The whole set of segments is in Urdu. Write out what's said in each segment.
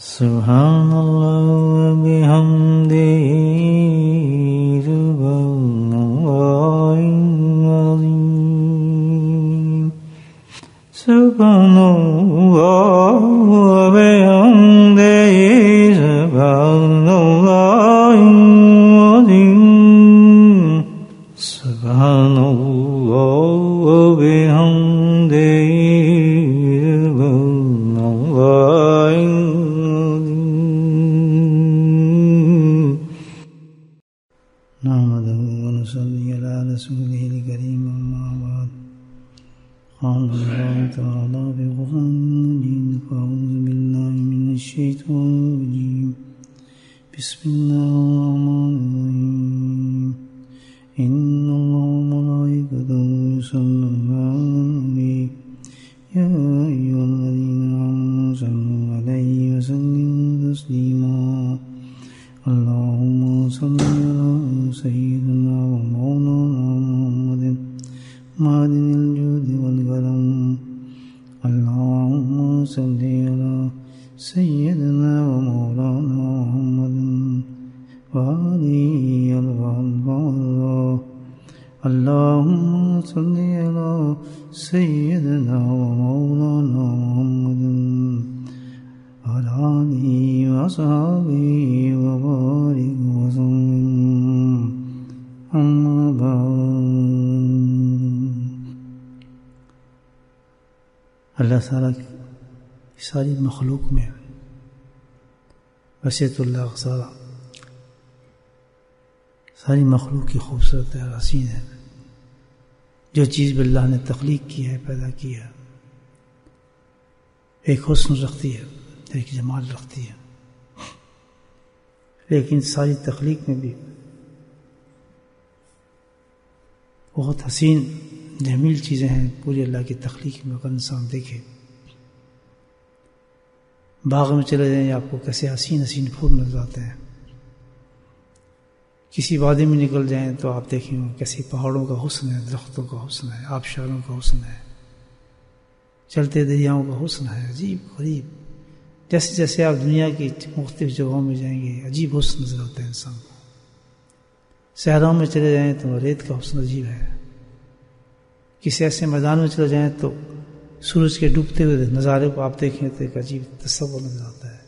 سبحان اللہ وبحمدہ سبحان اللہ العظیم سبحان اللہ وبحمدہ سبحان اللہ العظیم سبحان اللہ وبحمدہ رسوله الكريم أما بعد قال الله تعالى في القرآن المجيد فأعوذ بالله من الشيطان الرجيم بسم الله الرحمن الرحيم إن الله وملائكته يصلون على النبي يا أيها الذين آمنوا صلوا عليه وسلموا تسليما اللهم صل على سيدنا ومولانا محمد معدن الجود والكرم اللهم صل على سيدنا ومولانا محمد وآله الأطهار اللهم صل على سيدنا ومولانا محمد وعلى آله وصحبه وبارك وسلم أما بعد اللہ تعالیٰ کی ساری مخلوق میں ویسے تو اللہ ساری مخلوق کی خوبصورت ہے، حسین ہے. جو چیز بھی اللہ نے تخلیق کی ہے، پیدا کی ہے، ایک حسن رکھتی ہے، ایک جمال رکھتی ہے. لیکن ساری تخلیق میں بھی بہت حسین جمیل چیزیں ہیں پوری اللہ کی تخلیق میں. اگر انسان دیکھے باغ میں چلے جائیں آپ کو کیسے حسین حسین پھول نظر آتے ہیں. کسی وادی میں نکل جائیں تو آپ دیکھیں کیسے پہاڑوں کا حسن ہے، درختوں کا حسن ہے، آبشاروں کا حسن ہے، چلتے دریاؤں کا حسن ہے، عجیب غریب. جیسے جیسے آپ دنیا کی مختلف جگہوں میں جائیں گے عجیب حسن نظر آتا ہے انسان کو. صحراؤں میں چلے جائیں تو ریت کا حسن عجیب ہے. کسی ایسے میدان میں چلے جائیں تو سورج کے ڈوبتے ہوئے نظارے کو آپ دیکھیں تو ایک عجیب تصور نظر آتا ہے.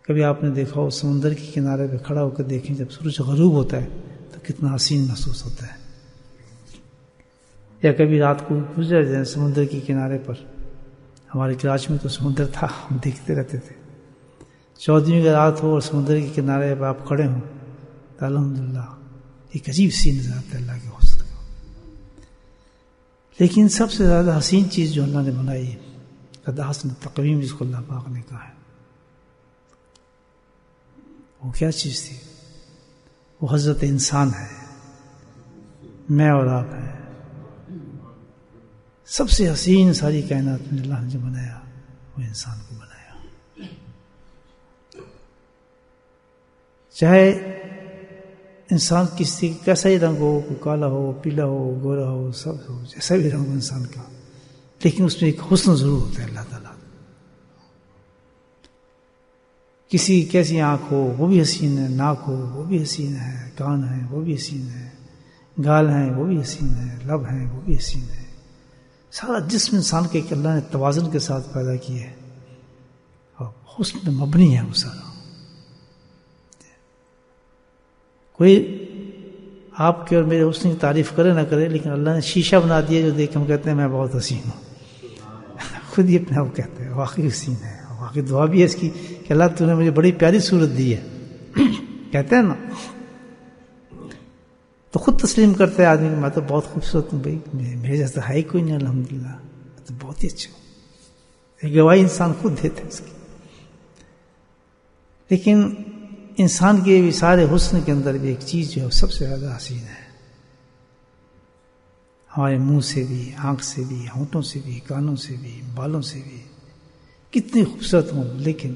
کبھی آپ نے دیکھا ہو سمندر کے کنارے پہ کھڑا ہو کر دیکھیں جب سورج غروب ہوتا ہے تو کتنا حسین محسوس ہوتا ہے. یا کبھی رات کو گزر جائیں سمندر کے کنارے پر. ہمارے کراچی میں تو سمندر تھا، ہم دیکھتے رہتے تھے. 14ویں کی رات ہو اور سمندر کے کنارے پہ آپ کھڑے ہوں تو الحمدللہ ایک عجیب سی نظر آتا ہے اللہ کے حسن کا. لیکن سب سے زیادہ حسین چیز جو اللہ نے بنائی قد حسن تقویم جس کو اللہ پاک نے کہا ہے، وہ کیا چیز تھی؟ وہ حضرت انسان ہے. میں اور آپ ہیں. سب سے حسین ساری کائنات میں اللہ نے جو بنایا وہ انسان کو بنایا. چاہے انسان کسی کیسا ہی رنگ ہو، کوئی کالا ہو، پیلا ہو، گورا ہو، سب ہو، جیسا بھی رنگ ہو انسان کا، لیکن اس میں ایک حسن ضرور ہوتا ہے اللہ تعالیٰ. کسی کیسی آنکھ ہو وہ بھی حسین ہے، ناک ہو وہ بھی حسین ہے، کان ہے وہ بھی حسین ہے، گال ہیں وہ بھی حسین ہے، لب ہیں وہ بھی حسین ہے. سارا جسم انسان کے اللہ نے توازن کے ساتھ پیدا کیا ہے اور حسن میں مبنی ہے وہ سارا. کوئی آپ کے اور میرے حسن کی تعریف کرے نہ کرے، لیکن اللہ نے شیشہ بنا دیا جو دیکھ کے ہم کہتے ہیں میں بہت حسین ہوں. خود ہی اپنے آپ کہتے ہیں واقعی حسین ہے. واقعی دعا بھی ہے اس کی کہ اللہ تو نے مجھے بڑی پیاری صورت دی ہے. کہتے ہیں نا تو خود تسلیم کرتے ہیں آدمی میں تو بہت خوبصورت ہوں. بھائی میرے جیسا ہے ہی کوئی نہیں الحمدللہ، میں تو بہت ہی اچھا ہوں. یہ گواہی انسان خود دیتے ہیں اس کی. لیکن انسان کے سارے حسن کے اندر بھی ایک چیز جو ہے سب سے زیادہ حسین ہے. ہمارے منہ سے بھی، آنکھ سے بھی، ہونٹوں سے بھی، کانوں سے بھی، بالوں سے بھی کتنی خوبصورت ہوں، لیکن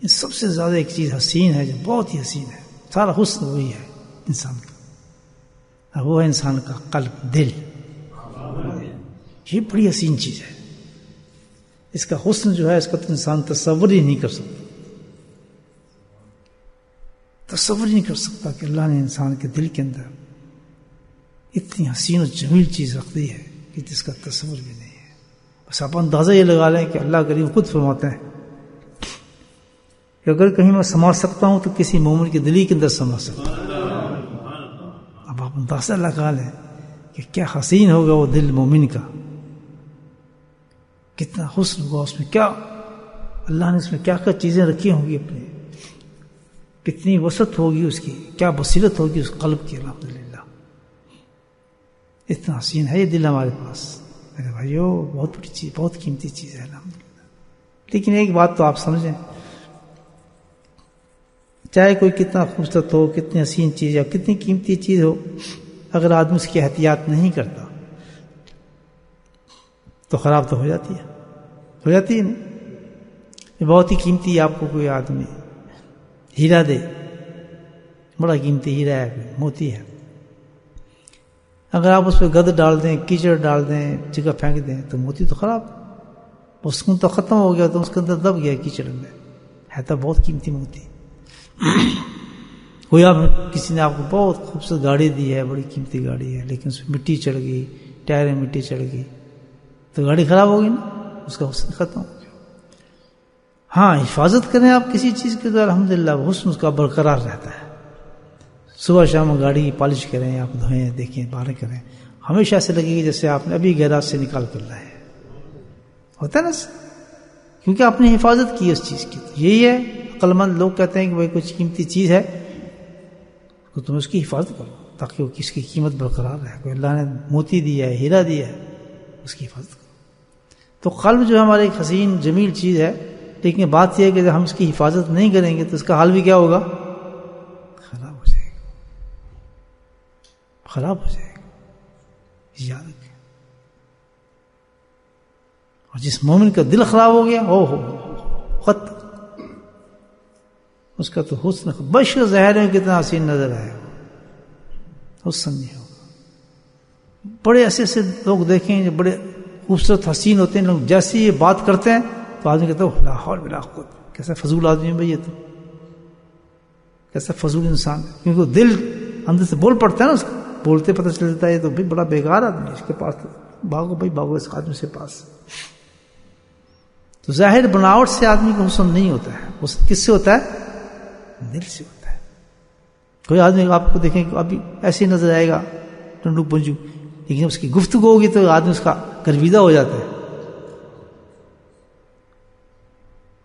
ان سب سے زیادہ ایک چیز حسین ہے جو بہت ہی حسین ہے. سارا حسن وہی ہے انسان کا، اور وہ ہے انسان کا قلب، دل. یہ بڑی حسین چیز ہے. اس کا حسن جو ہے اس کا تو انسان تصور ہی نہیں کر سکتا. تصور نہیں کر سکتا کہ اللہ نے انسان کے دل کے اندر اتنی حسین و جمیل چیز رکھ دی ہے کہ جس کا تصور بھی نہیں ہے. بس آپ اندازہ یہ لگا لیں کہ اللہ کریم خود فرماتے ہیں کہ اگر کہیں میں سما سکتا ہوں تو کسی مومن کے دل کے اندر سما سکتا ہوں. اب آپ اندازہ لگا لیں کہ کیا حسین ہوگا وہ دل مومن کا، کتنا حسن ہوگا اس میں، کیا اللہ نے اس میں کیا کیا چیزیں رکھی ہوں گی اپنے، کتنی وسعت ہوگی اس کی، کیا بصیرت ہوگی اس قلب کی. الحمدللہ اتنا حسین ہے یہ دل ہمارے پاس. میرے بھائیو بہت بڑی چیز، بہت قیمتی چیز ہے الحمدللہ. لیکن ایک بات تو آپ سمجھیں، چاہے کوئی کتنا خوبصورت ہو، کتنی حسین چیز یا کتنی قیمتی چیز ہو، اگر آدمی اس کی احتیاط نہیں کرتا تو خراب تو ہو جاتی ہے نا. یہ بہت ہی قیمتی، آپ کو کوئی آدمی ہیرا دے، بڑا قیمتی ہیرا ہے، موتی ہے، اگر آپ اس پہ گند ڈال دیں، کیچڑ ڈال دیں، جگہ پھینک دیں تو موتی تو خراب، اس کو تو ختم ہو گیا، تو اس کے اندر دب گیا کیچڑ میں، ہے تو بہت قیمتی موتی. کوئی آپ کسی نے آپ کو بہت خوبصورت گاڑی دی ہے، بڑی قیمتی گاڑی ہے، لیکن اس میں مٹی چڑھ گئی، ٹائر میں مٹی چڑھ گئی تو گاڑی خراب ہوگی نا، اس کا حسن ختم ہو گیا. ہاں حفاظت کریں آپ کسی چیز کے تو الحمدللہ حسن اس کا برقرار رہتا ہے. صبح شام گاڑی کی پالش کریں، آپ دھوئیں، دیکھیں، باہر کریں، ہمیشہ ایسے لگے گی جیسے آپ نے ابھی گیراج سے نکال کر لائے. ہوتا ہے نا، کیونکہ آپ نے حفاظت کی اس چیز کی. یہی ہے عقل مند لوگ کہتے ہیں کہ بھائی کچھ قیمتی چیز ہے تو تم اس کی حفاظت کرو تاکہ وہ اس کی قیمت برقرار رہے. کوئی اللہ نے موتی دیا ہے، ہیرا دیا ہے، اس کی حفاظت کرو. تو قلب جو ہمارے ایک حسین جمیل چیز ہے، لیکن بات یہ ہے کہ جب ہم اس کی حفاظت نہیں کریں گے تو اس کا حال بھی کیا ہوگا؟ خراب ہو جائے گا، خراب ہو جائے گا. یاد رکھیں. اور جس مومن کا دل خراب ہو گیا، او ہو ختم، اس کا تو حسن بشر ظاہر میں کتنا حسین نظر آئے گا، حسن نہیں ہوگا. بڑے ایسے لوگ دیکھیں جو بڑے خوبصورت حسین ہوتے ہیں، لوگ جیسے یہ بات کرتے ہیں تو آدمی کہتا ہے لا حول ولا قوت، کیسا فضول آدمی ہے بھائی، یہ تو کیسا فضول انسان ہے. کیونکہ دل اندر سے بول پڑتا ہے نا، اس کا بولتے پتہ چلتا ہے تو بھائی بڑا بیکار آدمی ہے، اس کے پاس تو بھاگو بھائی بھاگو اس آدمی سے پاس. تو ظاہر بناوٹ سے آدمی کو حسن نہیں ہوتا ہے، حسن کس سے ہوتا ہے؟ دل سے ہوتا ہے. کوئی آدمی آپ کو دیکھیں کہ ابھی ایسے نظر آئے گا ٹنڈو پنجو، لیکن اس کی گفتگو ہوگی تو آدمی اس کا گرویدہ ہو جاتا ہے،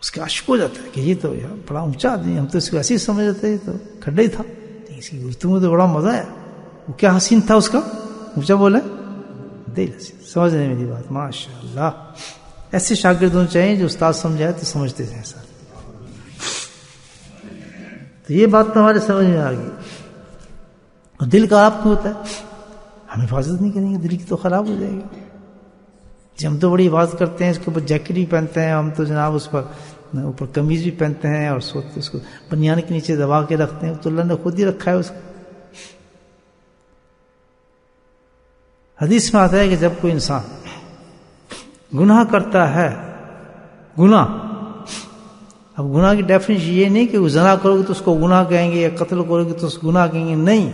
اس کا عشق ہو جاتا ہے کہ یہ تو یار بڑا اونچا آدمی، ہم تو اس کو ایسے ہی سمجھ جاتے ہیں، تو کھڈا ہی تھا، لیکن اس کی گفتگو میں تو بڑا مزہ آیا. وہ کیا حسین تھا اس کا، اونچا بولا دل حسین. سمجھ رہے میری بات؟ ماشاء اللہ. ایسے شاگرد ہونے چاہیے جو استاد سمجھائے تو سمجھتے جائیں سر. تو یہ بات تو ہمارے سمجھ میں آ گئی. اور دل کا آپ کو ہوتا ہے، ہم حفاظت نہیں کریں گے دل کی تو خراب ہو جائے گا. جی ہم تو بڑی حفاظت کرتے ہیں، اس کے اوپر جیکٹ بھی پہنتے ہیں، ہم تو جناب اس پر اوپر قمیض بھی پہنتے ہیں اور سوتے اس کو بنیان کے نیچے دبا کے رکھتے ہیں، تو اللہ نے خود ہی رکھا ہے اس کو. حدیث میں آتا ہے کہ جب کوئی انسان گناہ کرتا ہے، گناہ، اب گناہ کی ڈیفینیشن یہ نہیں کہ وہ زنا کرو گے تو اس کو گناہ کہیں گے، یا قتل کرو گے تو اس کو گناہ کہیں گے، نہیں.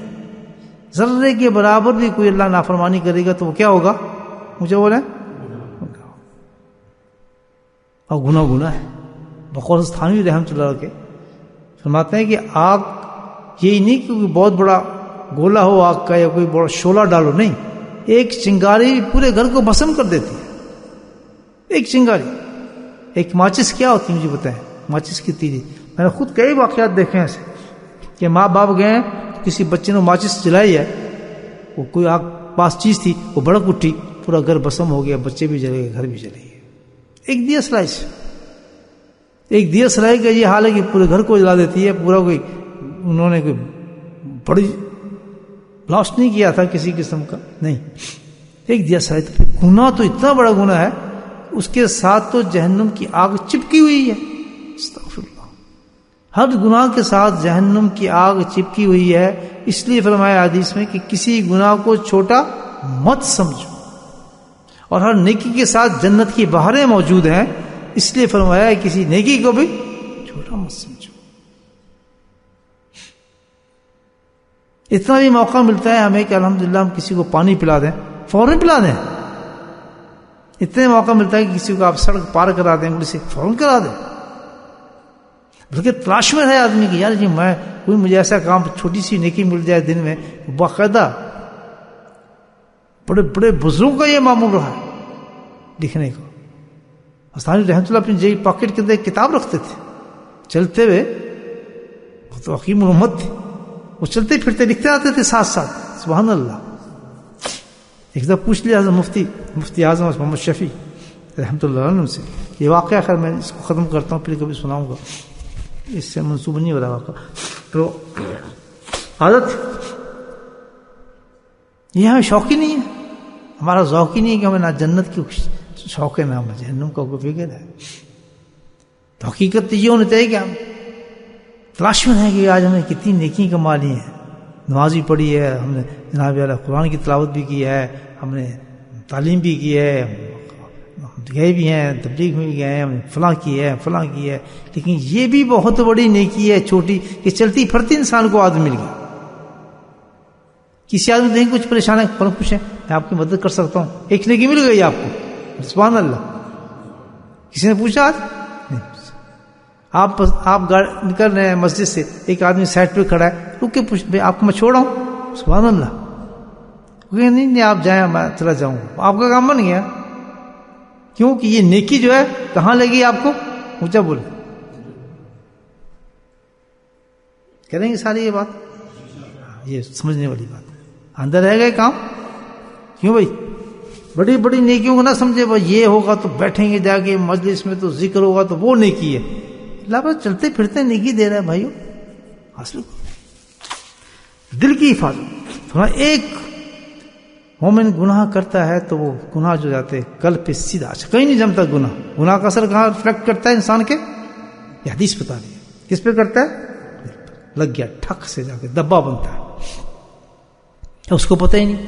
ذرے کے برابر بھی کوئی اللہ نافرمانی کرے گا تو وہ کیا ہوگا؟ مجھے بولیں، اور گناہ ہے. بقول تھانوی رحمۃ اللہ علیہ فرماتے ہیں کہ آگ یہی نہیں کہ کوئی بہت بڑا گولا ہو آگ کا یا کوئی بڑا شعلہ ڈالو، نہیں، ایک چنگاری پورے گھر کو بھسم کر دیتی ہے. ایک چنگاری، ایک ماچس کیا ہوتی ہے مجھے بتائیں؟ ماچس کی تیلی. میں نے خود کئی واقعات دیکھے ہیں ایسے کہ ماں باپ گئے، کسی بچے نے ماچس جلائی ہے، وہ کوئی آگ پاس چیز تھی، وہ بڑک اٹھی، پورا گھر بھسم ہو گیا، بچے بھی جلے گئے، گھر بھی جلے گئے. ایک دیا سلائی سے، ایک دیا سلائی کا یہ حال ہے کہ پورے گھر کو جلا دیتی ہے. پورا کوئی انہوں نے کوئی بڑی بلاسٹ نہیں کیا تھا کسی قسم کا، نہیں، ایک دیا سلائی. تو گناہ تو اتنا بڑا گناہ ہے، اس کے ساتھ تو جہنم کی آگ چپکی ہوئی ہے. استغفر اللہ. ہر گناہ کے ساتھ جہنم کی آگ چپکی ہوئی ہے. اس لیے فرمایا حدیث میں کہ کسی گناہ کو چھوٹا مت سمجھو، اور ہر نیکی کے ساتھ جنت کی بہاریں موجود ہیں. اس لیے فرمایا کسی نیکی کو بھی چھوٹا مت سمجھو. اتنا بھی موقع ملتا ہے ہمیں کہ الحمدللہ ہم کسی کو پانی پلا دیں، فوراً پلا دیں. اتنے موقع ملتا ہے کہ کسی کو آپ سڑک پار کرا دیں انگلی سے، فوراً کرا دیں. بلکہ تلاش میں ہے آدمی کہ یار جی میں کوئی مجھے ایسا کام چھوٹی سی نیکی مل جائے دن میں. باقاعدہ بڑے بڑے بزرگوں کا یہ معمول رہا ہے لکھنے کو. استانی رحمۃ اللہ اپنی جیب پاکٹ کے اندر ایک کتاب رکھتے تھے چلتے ہوئے. وہ تو حکیم الامت تھے، وہ چلتے پھرتے لکھتے آتے تھے ساتھ ساتھ. سبحان اللہ. ایک دفعہ پوچھ لیا مفتی اعظم محمد شفیع رحمۃ اللہ علیہ سے یہ واقعہ. خیر میں اس کو ختم کرتا ہوں، پھر کبھی سناؤں گا، اس سے منسوب نہیں ہو رہا واقعہ. تو عادت یہ ہمیں شوق ہی نہیں ہے، ہمارا ذوق ہی نہیں ہے کہ ہمیں نہ جنت کی شوق ہے نہ ہمیں جہنم کا کوئی فکر ہے. تو حقیقت یہ ہونا چاہیے کہ ہم تلاش میں ہے کہ آج ہم نے کتنی نیکی کما لی ہیں. نماز بھی پڑھی ہے ہم نے، جناب اعلیٰ قرآن کی تلاوت بھی کی ہے ہم نے، تعلیم بھی کی ہے، گئے بھی ہیں، تبلیغ میں بھی گئے ہیں، ہم نے فلاں کی ہے. لیکن یہ بھی بہت بڑی نیکی ہے چھوٹی کہ چلتی پھرتی انسان کو آدمی مل گیا. کسی آدمی دیکھیں کچھ پریشان ہے، فلاں پوچھیں میں آپ کی مدد کر سکتا ہوں، ایک نیکی مل گئی آپ کو. سبحان اللہ. کسی نے پوچھا آج نہیں. آپ نکل رہے ہیں مسجد سے، ایک آدمی سائڈ پہ کھڑا ہے، رک کے پوچھ بھائی آپ کو میں چھوڑا ہوں. سبحان اللہ. نہیں آپ جائیں میں چلا جاؤں. آپ کا کام بن گیا. کیونکہ یہ نیکی جو ہے کہاں لگی آپ کو؟ اونچا بولے. کریں گے ساری یہ بات، یہ سمجھنے والی بات اندر رہ گئے کام. کیوں بھائی بڑی بڑی نیکیوں کو نہ سمجھے بھائی یہ ہوگا تو بیٹھیں گے جا کے مجلس میں تو ذکر ہوگا تو وہ نیکی ہے. اللہ پر چلتے پھرتے نیکی دے رہا ہے بھائیو، حاصل کرو. دل کی حفاظت. تھوڑا ایک مومن گناہ کرتا ہے تو وہ گناہ جو جاتے قلب پہ سیدھا کہیں نہیں جمتا. گناہ کا اثر کہاں ریفلیکٹ کرتا ہے انسان کے؟ یہ حدیث بتا رہی ہے. کس پہ کرتا ہے؟ لگ گیا ٹھک سے جا کے دبا بنتا ہے، اس کو پتہ ہی نہیں.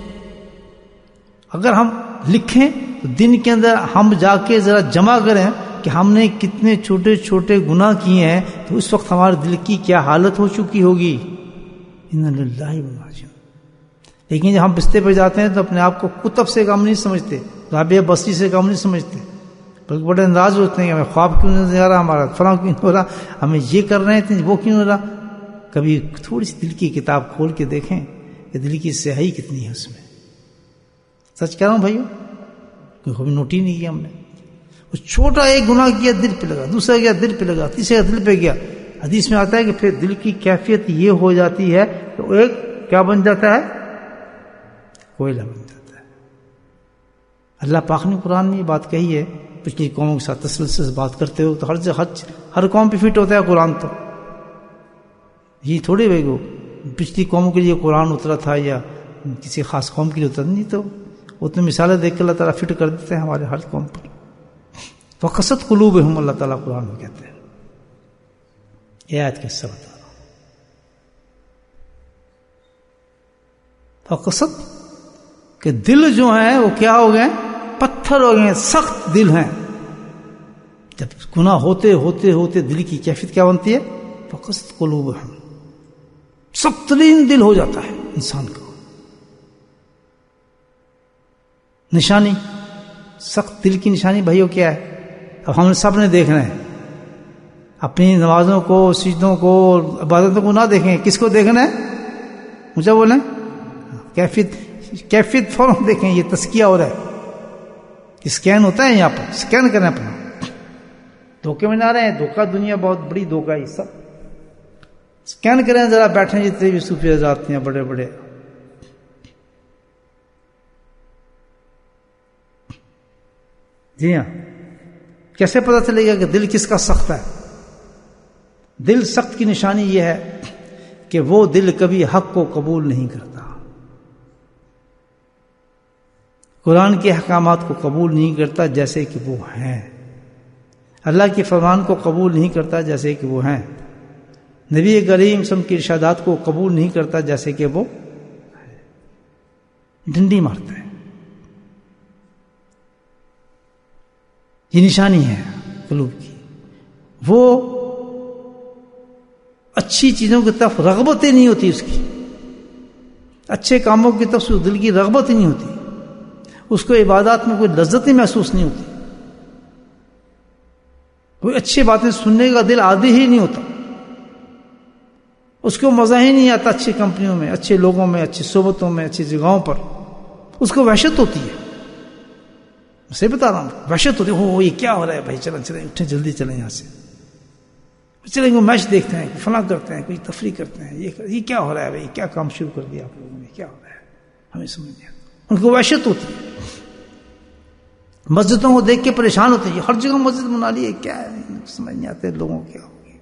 اگر ہم لکھیں تو دن کے اندر ہم جا کے ذرا جمع کریں کہ ہم نے کتنے چھوٹے چھوٹے گناہ کیے ہیں، تو اس وقت ہمارے دل کی کیا حالت ہو چکی ہوگی. انا للہ و انا الیہ. لیکن جب ہم بستر پہ جاتے ہیں تو اپنے آپ کو کتب سے کم نہیں سمجھتے، رابعہ بصری سے کم نہیں سمجھتے، بلکہ بڑے ناراض ہوتے ہیں کہ ہمیں خواب کیوں نہیں آ رہا، ہمارا فلاں کیوں نہیں ہو رہا، ہمیں یہ کر رہے ہیں وہ کیوں ہو رہا. کبھی تھوڑی سی دل کی کتاب کھول کے دیکھیں کہ دل کی سیاہی کتنی ہے اس میں. سچ کہہ رہا ہوں بھائیو، کوئی کبھی نوٹ ہی نہیں کیا ہم نے. وہ چھوٹا ایک گناہ کیا دل پہ لگا، دوسرا گیا دل پہ لگا، تیسرا دل پہ گیا. حدیث میں آتا ہے کہ پھر دل کی کیفیت یہ ہو جاتی ہے کہ ایک کیا بن جاتا ہے؟ کوئلہ بن جاتا ہے. اللہ پاک نے قرآن میں یہ بات کہی ہے. پچھلی قوموں کے ساتھ تسلسل سے بات کرتے ہو تو ہر قوم پہ فٹ ہوتا ہے قرآن. تو یہ تھوڑے بھائی کو پچھلی قوموں کے لیے قرآن اترا تھا یا کسی خاص قوم کے لیے اترا نہیں. تو اتنی مثالیں دیکھ کے اللہ تعالیٰ فٹ کر دیتے ہیں ہمارے ہر قوم پر. فقست قلوبہم اللہ تعالیٰ قرآن میں کہتے ہیں. یہ آیت کس سے بتا رہا ہوں؟ فقست کہ دل جو ہیں وہ کیا ہو گئے؟ پتھر ہو گئے، سخت دل ہیں. جب گناہ ہوتے ہوتے ہوتے دل کی کیفیت کیا بنتی ہے؟ فقست قلوبہم. سخت ترین دل ہو جاتا ہے انسان کو. نشانی سخت دل کی نشانی بھائیو کیا ہے؟ اب ہم سب نے دیکھنا ہے. اپنی نمازوں کو، سجدوں کو، عبادتوں کو نہ دیکھیں. کس کو دیکھنا ہے؟ مجھے بولیں کیفیت فوراً دیکھیں. یہ تزکیہ ہو رہا ہے، اسکین ہوتا ہے یہاں پر. اسکین کریں اپنا. دھوکے میں نہ رہے. دھوکہ دنیا بہت بڑی دھوکہ ہے. سب اسکین کریں ذرا. بیٹھیں جتنے بھی صوفی حضرات ہیں بڑے بڑے، جی ہاں، کیسے پتہ چلے گا کہ دل کس کا سخت ہے؟ دل سخت کی نشانی یہ ہے کہ وہ دل کبھی حق کو قبول نہیں کرتا، قرآن کے احکامات کو قبول نہیں کرتا جیسے کہ وہ ہیں، اللہ کے فرمان کو قبول نہیں کرتا جیسے کہ وہ ہیں، نبی کریم صلی اللہ علیہ وسلم کی ارشادات کو قبول نہیں کرتا جیسے کہ وہ ڈنڈی مارتا ہے. یہ نشانی ہے قلوب کی. وہ اچھی چیزوں کی طرف رغبتیں نہیں ہوتی اس کی. اچھے کاموں کی طرف سے دل کی رغبت ہی نہیں ہوتی، اس کو عبادات میں کوئی لذت ہی محسوس نہیں ہوتی، کوئی اچھی باتیں سننے کا دل عادی ہی نہیں ہوتا، اس کو مزہ ہی نہیں آتا اچھی کمپنیوں میں، اچھے لوگوں میں، اچھی صحبتوں میں، اچھی جگہوں پر، اس کو وحشت ہوتی ہے. میں بتا رہا ہوں وحشت ہوتی ہے، ہو یہ کیا ہو رہا ہے بھائی، چلیں اٹھیں جلدی چلیں یہاں سے، چلیں گے میچ دیکھتے ہیں، فلاں کرتے ہیں، کوئی تفریح کرتے ہیں، یہ کیا ہو رہا ہے بھائی، کیا کام شروع کر دیا آپ لوگوں نے، کیا ہو رہا ہے، ہمیں سمجھ نہیں آتا. ان کو وحشت ہوتی ہے. مسجدوں کو دیکھ کے پریشان ہوتے ہیں، ہر جگہ مسجد بنا لی ہے، کیا ہے سمجھ نہیں آتے لوگوں کیا ہوگی.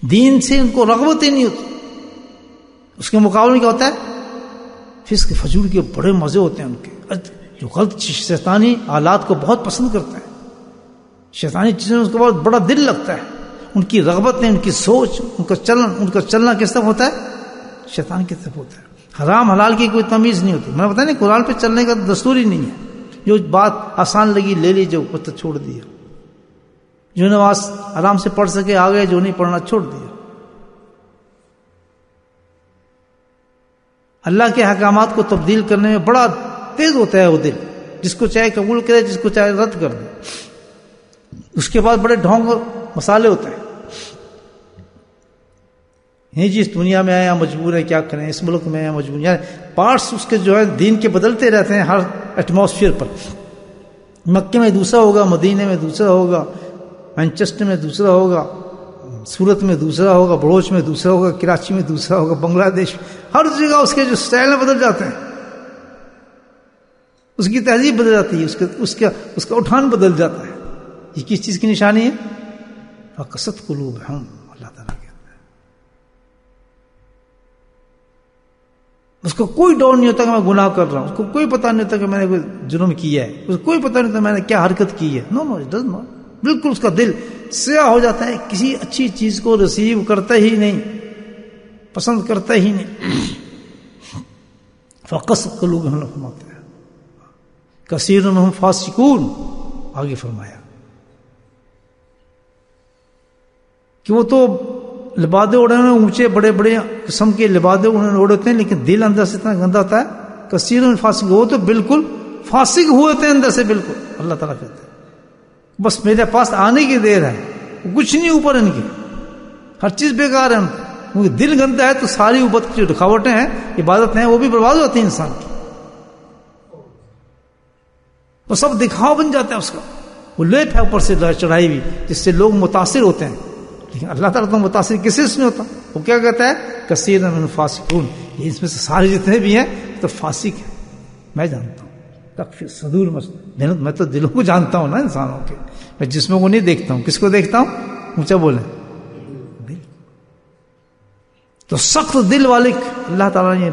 دین سے ان کو رغبت ہی نہیں ہوتی. اس کے مقابلے میں کیا ہوتا ہے، فسق فجور کے بڑے مزے ہوتے ہیں ان کے. جو غلط شیطانی آلات کو بہت پسند کرتا ہے، شیطانی چیزیں اس کو بہت بڑا دل لگتا ہے، ان کی رغبتیں، ان کی سوچ، ان کا چلنا کس طرف ہوتا ہے، شیطان کی طرف ہوتا ہے. حرام حلال کی کوئی تمیز نہیں ہوتی. میں نے بتایا نہیں قرآن پہ چلنے کا دستور ہی نہیں ہے. جو بات آسان لگی لے لی، جو تو چھوڑ دیا. جو نماز آرام سے پڑھ سکے آگے، جو نہیں پڑھنا چھوڑ دیا. اللہ کے احکامات کو تبدیل کرنے میں بڑا تیز ہوتا ہے وہ دل، جس کو چاہے قبول کرے، جس کو چاہے رد کر دے. اس کے بعد بڑے ڈھونگ اور مسالے ہوتے ہیں. نہیں جی اس دنیا میں آیا مجبور ہے، کیا کریں، اس ملک میں آیا مجبور، یعنی پارٹس اس کے جو ہے دین کے بدلتے رہتے ہیں ہر ایٹماسفیئر پر. مکے میں دوسرا ہوگا، مدینے میں دوسرا ہوگا، مینچسٹر میں دوسرا ہوگا، سورت میں دوسرا ہوگا، بڑوچ میں دوسرا ہوگا، کراچی میں دوسرا ہوگا، بنگلہ دیش، ہر جگہ اس کے جو سٹائل بدل جاتے ہیں، اس کی تہذیب بدل جاتی ہے، اس کا اٹھان بدل جاتا ہے. یہ کس چیز کی نشانی ہے؟ فقست قلوبہم، اللہ تعالیٰ کہتا ہے. اس کو کوئی ڈاؤٹ نہیں ہوتا کہ میں گناہ کر رہا ہوں، اس کو کوئی پتہ نہیں ہوتا کہ میں نے کوئی جرم کیا ہے، اس کو کوئی پتہ نہیں ہوتا میں نے کیا حرکت کی ہے. نو اٹ ڈز ناٹ. بالکل اس کا دل سیاہ ہو جاتا ہے، کسی اچھی چیز کو ریسیو کرتا ہی نہیں، پسند کرتا ہی نہیں. فقست قلوبہم فرماتے ہیں کثیر منہم فاسقون. آگے فرمایا کہ وہ تو لبادے اڑے ہوئے اونچے بڑے بڑے قسم کے لبادے انہوں نے اڑے ہوتے ہیں، لیکن دل اندر سے اتنا گندا ہوتا ہے. کثیر من فاسق، وہ تو بالکل فاسق ہوئے تھے اندر سے بالکل. اللہ تعالیٰ کہتے ہیں بس میرے پاس آنے کی دیر ہے، کچھ نہیں اوپر ان کی، ہر چیز بیکار ہے ان کی. کیونکہ دل گندا ہے تو ساری اوپر کی جو رکاوٹیں ہیں، عبادت ہیں، وہ بھی برباد ہوتی ہیں انسان کی. وہ سب دکھاؤ بن جاتا ہے اس کا. وہ لیپ ہے اوپر سے چڑھائی ہوئی، جس سے لوگ متاثر ہوتے ہیں، لیکن اللہ تعالیٰ تو متاثر کسی سے نہیں ہوتا. وہ کیا کہتا ہے کثیر من فاسقون. یہ اس میں سے سارے جتنے بھی ہیں تو فاسق ہیں. میں جانتا ہوں تکفی صدور میں تو دلوں کو جانتا ہوں نا انسانوں کے، میں جسموں کو نہیں دیکھتا ہوں. کس کو دیکھتا ہوں؟ اونچا بولیں دل. تو سخت دل والے اللہ تعالیٰ نے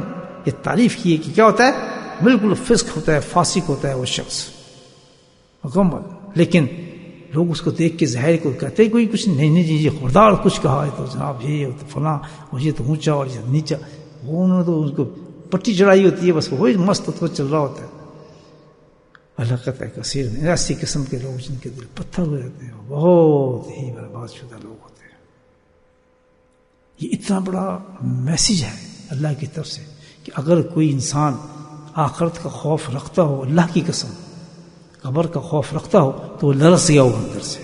یہ تعریف کی ہے کہ کیا ہوتا ہے، بالکل فسق ہوتا ہے، فاسق ہوتا ہے وہ شخص مکمل. لیکن لوگ اس کو دیکھ کے ظاہر کو کہتے کوئی کچھ نہیں جی یہ خبردار کچھ کہا ہے تو جناب یہ تو فلاں، اور یہ تو اونچا اور یہ نیچا. وہ انہوں نے تو اس کو پٹی چڑھائی ہوتی ہے، بس وہی مست تو چل رہا ہوتا ہے. اللہ کہتا ہے کثیر میں ایسی قسم کے لوگ جن کے دل پتھر ہو جاتے ہیں، بہت ہی برباد شدہ لوگ ہوتے ہیں. یہ اتنا بڑا میسج ہے اللہ کی طرف سے کہ اگر کوئی انسان آخرت کا خوف رکھتا ہو، اللہ کی قسم قبر کا خوف رکھتا ہو، تو وہ لرس گیا ہو اندر سے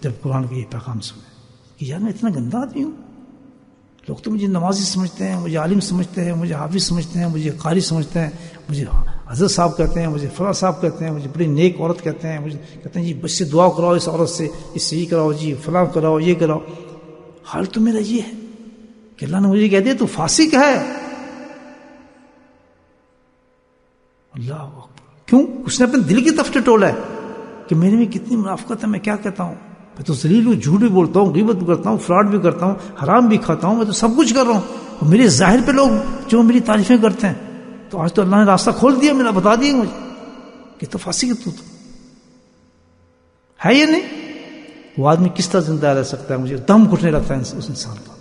جب قرآن کا یہ پیغام سنے کہ یار میں اتنا گندا آدمی ہوں. لوگ تو مجھے نمازی سمجھتے ہیں، مجھے عالم سمجھتے ہیں، مجھے حافظ سمجھتے ہیں، مجھے قاری سمجھتے ہیں، مجھے حضرت صاحب کہتے ہیں، مجھے فلاں صاحب کہتے ہیں، مجھے بڑی نیک عورت کہتے ہیں، مجھے کہتے ہیں جی بس سے دعا کراؤ اس عورت سے، اس سے یہ کراؤ جی، فلاں کراؤ، یہ کراؤ. حال تو میرا یہ ہے کہ اللہ نے مجھے کہہ دیا تو فاسق ہے. اللہ اکبر. کیوں؟ اس نے اپنے دل کی طرف ٹٹولا ہے کہ میرے میں کتنی منافقت ہے، میں کیا کہتا ہوں، میں تو ذلیل ہوں، جھوٹ بھی بولتا ہوں، غیبت بھی کرتا ہوں، فراڈ بھی کرتا ہوں، حرام بھی کھاتا ہوں، میں تو سب کچھ کر رہا ہوں. اور میرے ظاہر پہ لوگ جو میری تعریفیں کرتے ہیں، تو آج تو اللہ نے راستہ کھول دیا میرا، بتا دیا مجھے کہ تو فاسق ہے. تو ہے یا نہیں؟ وہ آدمی کس طرح زندہ رہ سکتا ہے؟ مجھے دم گھٹنے لگتا ہے اس انسان کا.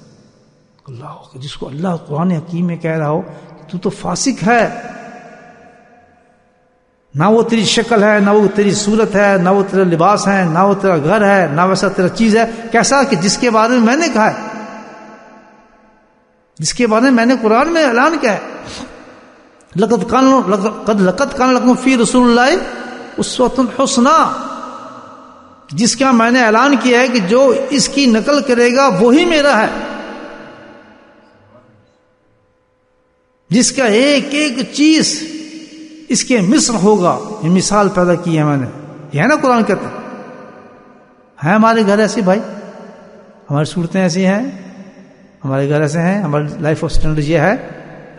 اللہ جس کو اللہ قرآن حکیم میں کہہ رہا ہو کہ تو فاسق ہے، نہ وہ تیری شکل ہے، نہ وہ تیری صورت ہے، نہ وہ تیرا لباس ہے، نہ وہ تیرا گھر ہے، نہ ویسا تیرا چیز ہے. کیسا کہ جس کے بارے میں نے کہا ہے، جس کے بارے میں نے قرآن میں اعلان کیا ہے، لقد کان لکم فی رسول اللہ اسوۃ حسنہ، جس کا میں نے اعلان کیا ہے کہ جو اس کی نقل کرے گا وہی میرا ہے، جس کا ایک ایک چیز اس کے مثل ہوگا، یہ مثال پیدا کی ہے میں نے، یہ ہے نا قرآن کہتا ہے ہمارے گھر ایسے بھائی، ہماری صورتیں ایسی ہیں، ہمارے گھر ایسے ہیں، ہماری لائف آف اسٹینڈرڈ یہ ہے،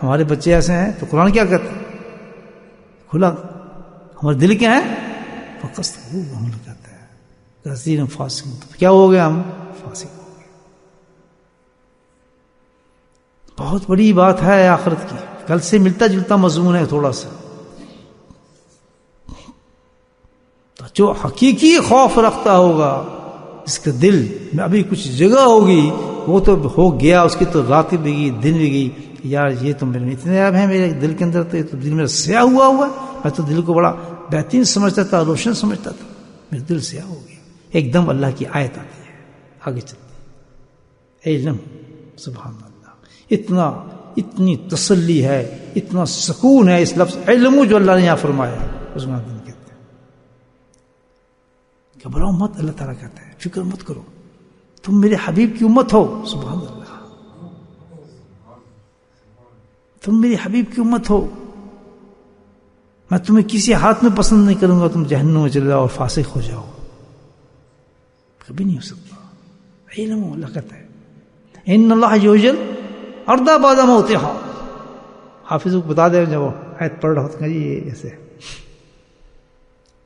ہمارے بچے ایسے ہیں، تو قرآن کیا کہتا ہے؟ کھلا ہمارے دل کیا ہے؟ فقط ہم لوگ کہتے ہیں کثیر فاسق، کیا ہو گیا؟ ہم فاسق ہو گئے۔ بہت بڑی بات ہے آخرت کی، کل سے ملتا جلتا مضمون ہے تھوڑا سا۔ تو جو حقیقی خوف رکھتا ہوگا، اس کے دل میں ابھی کچھ جگہ ہوگی، وہ تو ہو گیا، اس کی تو رات بھی گئی، دن بھی گئی، یار یہ تو میرے اتنے عیب ہیں میرے دل کے اندر، تو یہ تو دل میرا سیاہ ہوا ہے، میں تو دل کو بڑا بہترین سمجھتا تھا، روشن سمجھتا تھا، میرے دل سیاہ ہو گیا۔ ایک دم اللہ کی آیت آتی ہے، آگے چلتی ہے، علم، سبحان اللہ، اتنی تسلی ہے، اتنا سکون ہے اس لفظ علم جو اللہ نے یہاں فرمایا ہے، اس میں کہتے ہیں گھبراؤ مت، اللہ تعالیٰ کہتا ہے فکر مت کرو، تم میرے حبیب کی امت ہو، سبحان اللہ، تم میری حبیب کی امت ہو، میں تمہیں کسی ہاتھ میں پسند نہیں کروں گا تم جہنم میں چلے جاؤ اور فاسق ہو جاؤ، کبھی نہیں ہو سکتا۔ علم اللہ کہتا ہے ان اللہ یوجل ارض بعد موتہا، حافظ کو بتا دے جب وہ آیت پڑھ رہا ہوتا ہے جی یہ ایسے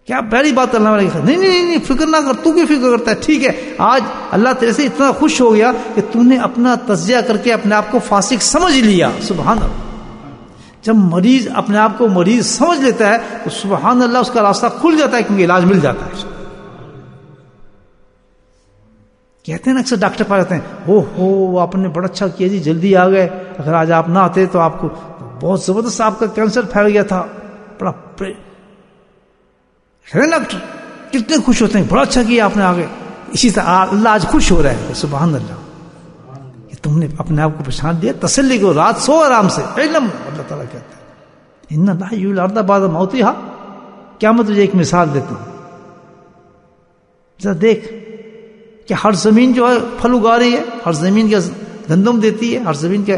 کیا پہلی بات اللہ علیہ نہیں نہیں نہیں فکر نہ کر، تو کی فکر کرتا ہے؟ ٹھیک ہے، آج اللہ تیرے سے اتنا خوش ہو گیا کہ تو نے اپنا تجزیہ کر کے اپنے آپ کو فاسق سمجھ لیا، سبحان اللہ۔ جب مریض اپنے آپ کو مریض سمجھ لیتا ہے تو سبحان اللہ اس کا راستہ کھل جاتا ہے، کیونکہ علاج مل جاتا ہے۔ کہتے ہیں نا اکثر ڈاکٹر پا جاتے ہیں، او آپ نے بڑا اچھا کیا جی، جلدی آ گئے، اگر آج آپ نہ آتے تو آپ کو بہت زبردست آپ کا کینسر پھیل گیا تھا، بڑا ڈاکٹر کتنے خوش ہوتے ہیں، بڑا اچھا کیا آپ نے آ گئے۔ اسی طرح اللہ آج خوش ہو رہا ہے، سبحان اللہ، کہ تم نے اپنے آپ کو پہچان دیا، تسلی کو، رات سو آرام سے، علم اللہ تعالیٰ کہتا ہے ان اللہ یحیی الارض بعد موتہا۔ کیا میں تجھے ایک مثال دیتا ہوں، ذرا دیکھ کہ ہر زمین جو ہے پھل اگا رہی ہے، ہر زمین کا گندم دیتی ہے، ہر زمین کا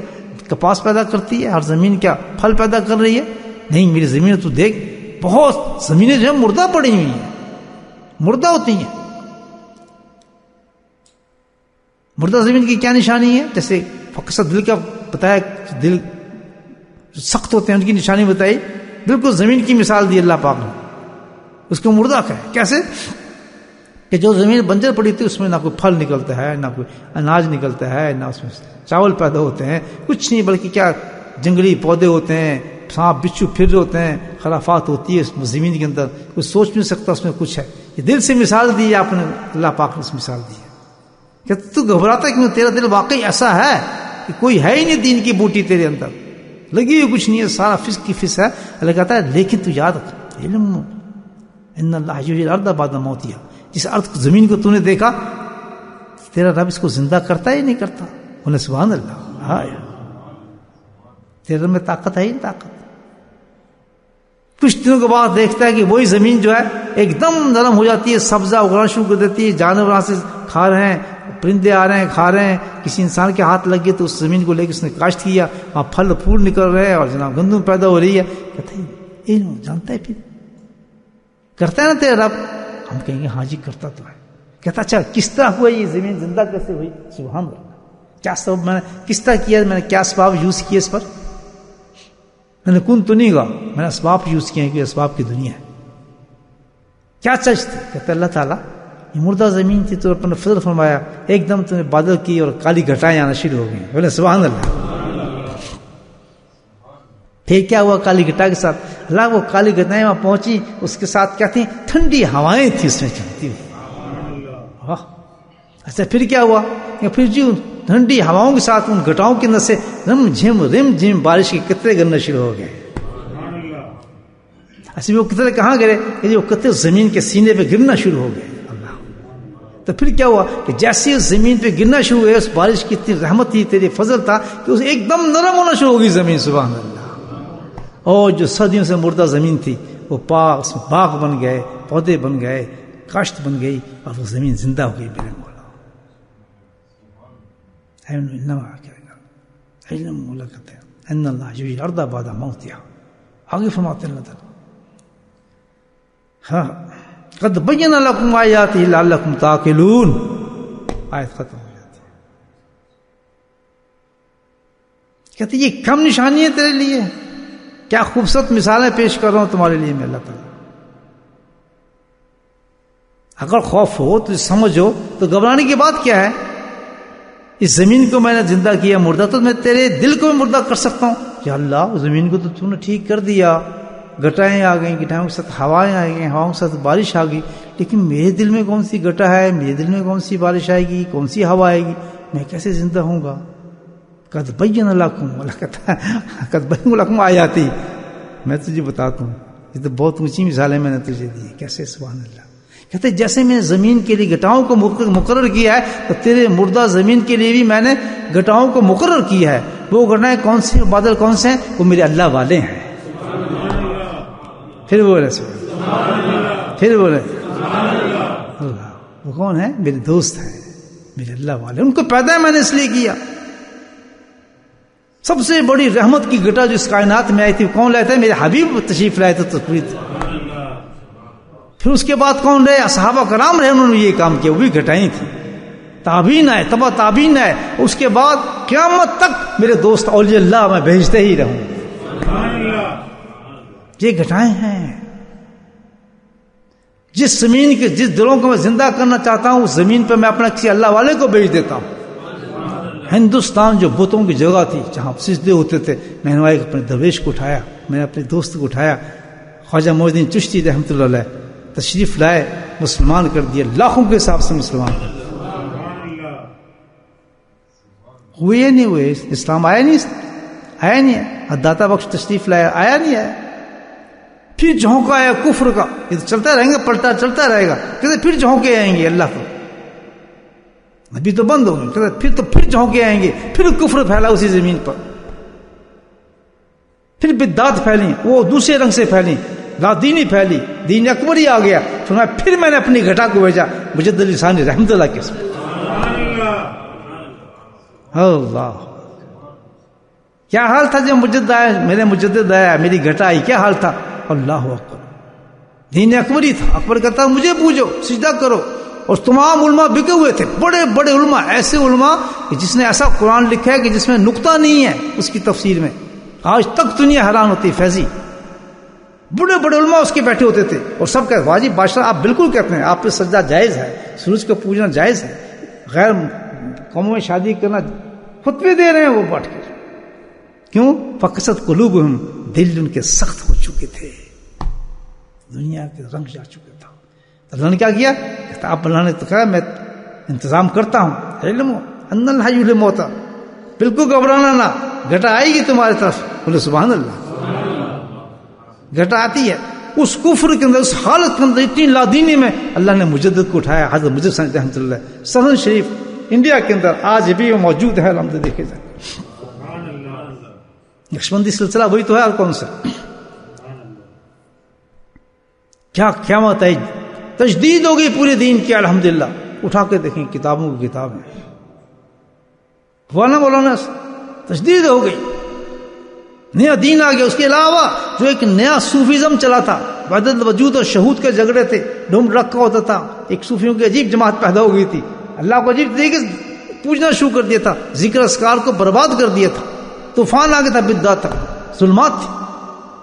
کپاس پیدا کرتی ہے، ہر زمین کا پھل پیدا کر رہی ہے؟ نہیں، میری زمین تو دیکھ، بہت زمینیں جو ہیں مردہ پڑی ہوئی ہیں، مردہ ہوتی ہیں۔ مردہ زمین کی کیا نشانی ہے؟ جیسے فقط دل کا بتایا، دل سخت ہوتے ہیں ان کی نشانی بتائی، بالکل زمین کی مثال دی اللہ پاک نے، اس کو مردہ کہا ہے۔ کیسے کہ جو زمین بنجر پڑی تھی اس میں نہ کوئی پھل نکلتا ہے، نہ کوئی اناج نکلتا ہے، نہ اس میں چاول پیدا ہوتے ہیں، کچھ نہیں، بلکہ کیا جنگلی پودے ہوتے ہیں، سانپ بچھو پھر ہوتے ہیں، خرافات ہوتی ہے اس زمین کے اندر، کوئی سوچ نہیں سکتا اس میں کچھ ہے۔ یہ دل سے مثال دی ہے آپ نے، اللہ پاک نے اس مثال دی ہے کہ تو گھبراتا ہے کیوں؟ تیرا دل واقعی ایسا ہے کہ کوئی ہے ہی نہیں دین کی بوٹی تیرے اندر لگی ہوئی، کچھ نہیں ہے، سارا فس کی فس ہے۔ اللہ کہتا ہے لیکن تو یاد رکھ، علم ان اللہ یحیی الارض بعد موتہا، جس ارض زمین کو تو نے دیکھا، تیرا رب اس کو زندہ کرتا ہی نہیں کرتا؟ انہیں سبحان اللہ، ہاں تیرے میں طاقت ہے ہی طاقت۔ کچھ دنوں کے بعد دیکھتا ہے کہ وہی زمین جو ہے ایک دم نرم ہو جاتی ہے، سبزہ اگنا شروع کر دیتی ہے، جانور وہاں سے کھا رہے ہیں، پرندے آ رہے ہیں کھا رہے ہیں، کسی انسان کے ہاتھ لگ گئے تو اس زمین کو لے کے اس نے کاشت کیا، وہاں پھل پھول نکل رہے ہیں اور جناب گندم پیدا ہو رہی ہے۔ کہتے ہیں علم جانتا ہے، پھر کرتا ہے نا تیرا رب؟ ہم کہیں گے ہاں جی کرتا تو ہے۔ کہتا اچھا کس طرح ہوا یہ زمین زندہ کیسے ہوئی؟ سبحان اللہ، کیا سبب میں نے کس طرح کیا، میں نے کیا اسباب یوز کیے اس پر؟ میں نے کن تو نہیں گا، میں نے اسباب یوز کیے ہیں، کہ اسباب کی دنیا ہے۔ کیا چیز تھی؟ کہتا اللہ تعالیٰ یہ مردہ زمین تھی تو اپنے فضل فرمایا، ایک دم تم نے بادل کی اور کالی گھٹائیں آنا شروع ہو گئی۔ بولے سبحان اللہ۔ پھر کیا ہوا کالی گھٹا کے ساتھ؟ اللہ وہ کالی گھٹائیں وہاں پہنچی، اس کے ساتھ کیا تھی؟ ٹھنڈی ہوائیں تھی اس میں چلتی ہوئی۔ اچھا پھر کیا ہوا؟ پھر جو ٹھنڈی ہواؤں کے ساتھ ان گھٹاؤں کے اندر سے رم جھم بارش کے قطرے گرنا شروع ہو گئے۔ اچھا وہ قطرے کہاں گرے؟ یہ وہ قطرے زمین کے سینے پہ گرنا شروع ہو گئے۔ اللہ تو پھر کیا ہوا کہ جیسے زمین پہ گرنا شروع ہوئے، اس بارش کی اتنی رحمت تھی، تیری فضل تھا کہ اس ایک دم نرم ہونا شروع ہوگی زمین. سبحان اللہ. اور جو صدیوں سے مردہ زمین تھی وہ پاک، اس میں باغ بن گئے، پودے بن گئے، کاشت بن گئی، اور وہ زمین زندہ ہو گئی. میرے مولا علم مولا کہتے ہیں ان اللہ یحیی الارض بعد موتہا. آگے فرماتے ہیں اللہ تعالیٰ ہاں قد بین لکم آیاتہ لعلکم تعقلون. آیت ختم ہو جاتی ہے. کہتے یہ کم نشانی ہے تیرے لیے؟ کیا خوبصورت مثالیں پیش کر رہا ہوں تمہارے لیے میں اللہ تعالیٰ. اگر خوف ہو تو سمجھو تو گھبرانے کی بات کیا ہے؟ اس زمین کو میں نے زندہ کیا مردہ، تو میں تیرے دل کو بھی مردہ کر سکتا ہوں. یا اللہ زمین کو تو نے ٹھیک کر دیا، گٹائیں آ گئیں، گٹائوں کے ساتھ ہوائیں آ گئیں، ہواؤں کے ساتھ بارش آ گئی، لیکن میرے دل میں کون سی گٹا ہے، میرے دل میں کون سی بارش آئے گی، کون سی ہوا آئے گی، میں کیسے زندہ ہوں گا؟ قد بین لکم، اللہ کہتا ہے قد بین لکم آیاتی، میں تجھے بتاتا ہوں. یہ تو بہت اونچی مثالیں میں نے تجھے دی. کیسے؟ سبحان اللہ. کہتے جیسے میں نے زمین کے لیے گٹاؤں کو مقرر کیا ہے تو تیرے مردہ زمین کے لیے بھی میں نے گٹاؤں کو مقرر کیا ہے. وہ گٹائیں کون سی، بادل کون سے ہیں؟ وہ میرے اللہ والے ہیں. پھر بولے پھر بولے اللہ، وہ کون ہے؟ میرے دوست ہیں، میرے اللہ والے. ان کو پیدا میں نے اس لیے کیا. سب سے بڑی رحمت کی گٹا جو اس کائنات میں آئی تھی کون لائے تھے؟ میرے حبیب تشریف لائے تھے. پھر اس کے بعد کون رہے؟ صحابہ کرام رہے، انہوں نے یہ کام کیا، وہ بھی گھٹائیں تھیں. تابعین آئے، تبع تابعین آئے. اس کے بعد قیامت تک میرے دوست اولیاء اللہ میں بھیجتے ہی رہوں. یہ گھٹائیں ہیں. جس زمین کے جس دلوں کو میں زندہ کرنا چاہتا ہوں اس زمین پہ میں اپنا کسی اللہ والے کو بھیج دیتا ہوں. ہندوستان جو بتوں کی جگہ تھی جہاں سجدے ہوتے تھے، میں نے اپنے درویش کو اٹھایا، میں نے اپنے دوست کو اٹھایا، خواجہ معین الدین چشتی رحمۃ اللہ علیہ تشریف لائے، مسلمان کر دیا، لاکھوں کے حساب سے مسلمان کر دیا. ہوئے نہیں ہوئے، اسلام آیا نہیں ہے. داتا بخش تشریف لایا، آیا نہیں آیا. پھر جھونکا آیا کفر کا، یہ تو چلتا رہیں گا، پلٹا چلتا رہے گا. کہتے پھر جھونکے آئیں گے اللہ کو، ابھی تو بند ہو گئے، پھر جھونکے آئیں گے. پھر کفر پھیلا اسی زمین پر، پھر بدعات پھیلی، وہ دوسرے رنگ سے پھیلی، لا دینی پھیلی، دین اکبری آ گیا. پھر میں نے اپنی گھٹا کو بھیجا مجد علی ثانی رحمت اللہ کے. اللہ کیا حال تھا جب مجد آیا، میرے مجدد آیا، میری گھٹا آئی، کیا حال تھا؟ اللہ اکبر. دین اکبری تھا. اکبر کہتا مجھے پوجو، سجدہ کرو. اور تمام علماء بکے ہوئے تھے، بڑے بڑے علماء، ایسے علماء کہ جس نے ایسا قرآن لکھا ہے کہ جس میں نقطہ نہیں ہے اس کی تفسیر میں. آج تک دنیا حیران ہوتی. فیضی بڑے بڑے علماء اس کے بیٹھے ہوتے تھے اور سب کہتے واجب بادشاہ آپ بالکل کہتے ہیں، آپ پہ سجدہ جائز ہے، سورج کو پوجنا جائز ہے، غیر قوموں میں شادی کرنا، خطبے دے رہے ہیں وہ بیٹھ کر. کیوں؟ فقست قلوبہم، دل ان کے سخت ہو چکے تھے، دنیا کے رنگ جا چکے تھا. اللہ نے کیا کیا؟ آپ اللہ نے تو کہا میں انتظام کرتا ہوں. علم ان الحی الموت، بالکل گھبرانا نہ، گھٹا آئے گی تمہاری طرف. بولے سبحان اللہ. گھٹا آتی ہے اس کفر کے اندر، اس حالت کے اندر، اتنی لادینی میں اللہ نے مجدد کو اٹھایا. حضرت مجدد ثانی رحمۃ اللہ سہن شریف انڈیا کے اندر آج بھی وہ موجود ہے. الحمد دیکھے جائے نقشبندی سلسلہ وہی تو ہے، اور کون سا؟ کیا قیامت ہے، تجدید ہو گئی پورے دین کی. الحمدللہ اٹھا کے دیکھیں کتابوں کی کتاب ہے، مولانا تجدید ہو گئی، نیا دین آ گیا. اس کے علاوہ جو ایک نیا صوفیزم چلا تھا، وحدت وجود اور شہود کے جھگڑے تھے، ڈھونڈ رکھا ہوتا تھا، ایک صوفیوں کی عجیب جماعت پیدا ہو گئی تھی. اللہ کو عجیب طریقے سے پوجنا شروع کر دیا تھا، ذکر اذکار کو برباد کر دیا تھا، طوفان آ گیا تھا، بدعت تک ظلمات تھی.